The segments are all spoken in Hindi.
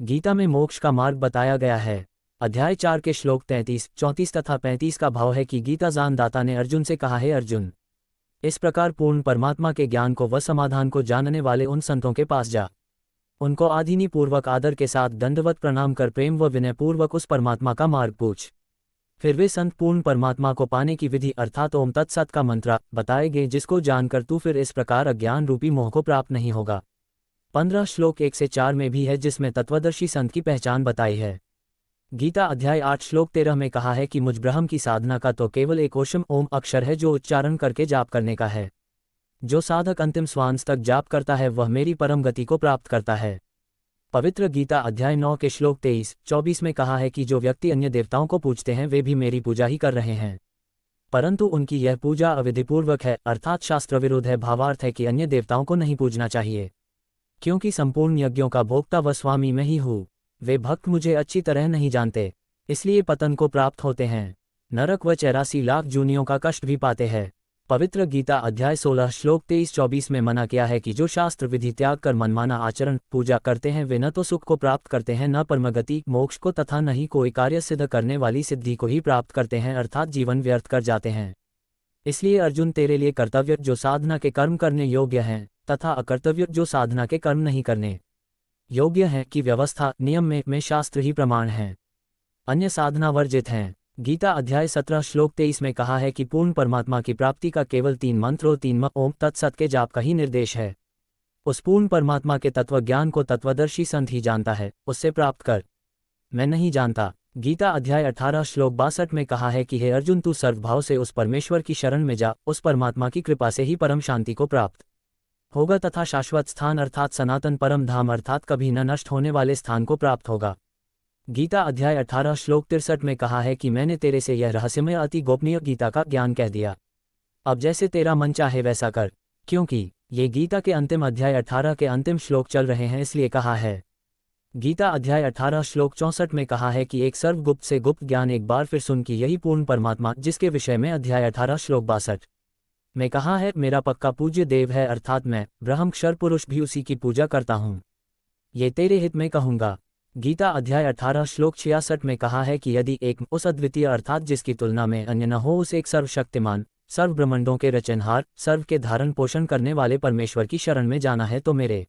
गीता में मोक्ष का मार्ग बताया गया है। अध्याय 4 के श्लोक 33, 34 तथा 35 का भाव है कि गीता दाता ने अर्जुन से कहा है, अर्जुन, इस प्रकार पूर्ण परमात्मा के ज्ञान को व समाधान को जानने वाले उन संतों के पास जा। उनको आदीनी पूर्वक आदर के साथ दंडवत प्रणाम कर प्रेम व विनय पूर्वक उस परमात्मा का मार्ग पूछ। फिर वे संत पूर्ण परमात्मा को पाने की विधि अर्थात ओम तत्सत का मंत्र बताएंगे, जिसको जानकर तू फिर इस प्रकार अज्ञान रूपी मोह को प्राप्त नहीं होगा। 15 श्लोक 1 से 4 में भी है, जिसमें तत्वदर्शी संत की पहचान बताई है। गीता अध्याय 8 श्लोक 13 में कहा है कि मुझ ब्रह्म की साधना का तो केवल एक ओशम ओम अक्षर है, जो उच्चारण करके जाप करने का है। जो साधक अंतिम श्वास तक जाप करता है वह मेरी परम गति को प्राप्त करता है। पवित्र गीता अध्याय 9 के श्लोक 23, 24 में कहा है कि जो व्यक्ति अन्य देवताओं को पूजते हैं वे भी मेरी पूजा ही कर रहे हैं, परंतु उनकी यह पूजा अविधिपूर्वक है, अर्थात शास्त्र विरुद्ध है। भावार्थ है कि अन्य देवताओं को नहीं पूजना चाहिए, क्योंकि संपूर्ण यज्ञों का भोक्ता व स्वामी मैं ही हूँ। वे भक्त मुझे अच्छी तरह नहीं जानते, इसलिए पतन को प्राप्त होते हैं, नरक व 84 लाख जूनियों का कष्ट भी पाते हैं। पवित्र गीता अध्याय 16 श्लोक 23-24 में मना किया है कि जो शास्त्र विधि त्याग कर मनमाना आचरण पूजा करते हैं वे न तो सुख को प्राप्त करते हैं, न परमगति मोक्ष को, तथा न ही कोई कार्य सिद्ध करने वाली सिद्धि को ही प्राप्त करते हैं, अर्थात जीवन व्यर्थ कर जाते हैं। इसलिए अर्जुन, तेरे लिए कर्तव्य जो साधना के कर्म करने योग्य हैं तथा अकर्तव्य जो साधना के कर्म नहीं करने योग्य हैं की व्यवस्था नियम में शास्त्र ही प्रमाण हैं, अन्य साधना वर्जित हैं। गीता अध्याय 17 श्लोक 23 में कहा है कि पूर्ण परमात्मा की प्राप्ति का केवल 3 मंत्रों 3 ओम तत्सत के जाप का ही निर्देश है। उस पूर्ण परमात्मा के तत्व ज्ञान को तत्वदर्शी संत ही जानता है, उससे प्राप्त कर, मैं नहीं जानता। गीता अध्याय 18 श्लोक 62 में कहा है कि हे अर्जुन, तू सर्वभाव से उस परमेश्वर की शरण में जा, उस परमात्मा की कृपा से ही परम शांति को प्राप्त होगा तथा शाश्वत स्थान अर्थात सनातन परम धाम अर्थात कभी न नष्ट होने वाले स्थान को प्राप्त होगा। गीता अध्याय 18 श्लोक 63 में कहा है कि मैंने तेरे से यह रहस्यमय अति गोपनीय गीता का ज्ञान कह दिया, अब जैसे तेरा मन चाहे वैसा कर। क्योंकि ये गीता के अंतिम अध्याय 18 के अंतिम श्लोक चल रहे हैं, इसलिए कहा है। गीता अध्याय 18 श्लोक 64 में कहा है कि एक सर्वगुप्त से गुप्त ज्ञान एक बार फिर सुन कि यही पूर्ण परमात्मा, जिसके विषय में अध्याय 18 श्लोक 62 में कहा है, मेरा पक्का पूज्य देव है, अर्थात मैं ब्रह्म क्षर पुरुष भी उसी की पूजा करता हूँ, ये तेरे हित में कहूँगा। गीता अध्याय 18 श्लोक 66 में कहा है कि यदि एक उस अद्वितीय अर्थात जिसकी तुलना में अन्य न हो, उस एक सर्वशक्तिमान सर्व ब्रह्मांडों के रचनहार सर्व के धारण पोषण करने वाले परमेश्वर की शरण में जाना है, तो मेरे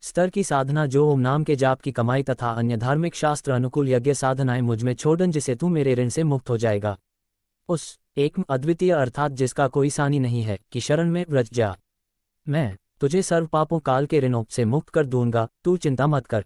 स्तर की साधना जो ओम नाम के जाप की कमाई तथा अन्य धार्मिक शास्त्र अनुकूल यज्ञ साधनाएं मुझ में छोड़न, जिसे तू मेरे ऋण से मुक्त हो जाएगा, उस एक अद्वितीय अर्थात जिसका कोई सानी नहीं है कि शरण में व्रज जा, मैं तुझे सर्व पापों काल के ऋणों से मुक्त कर दूंगा, तू चिंता मत कर।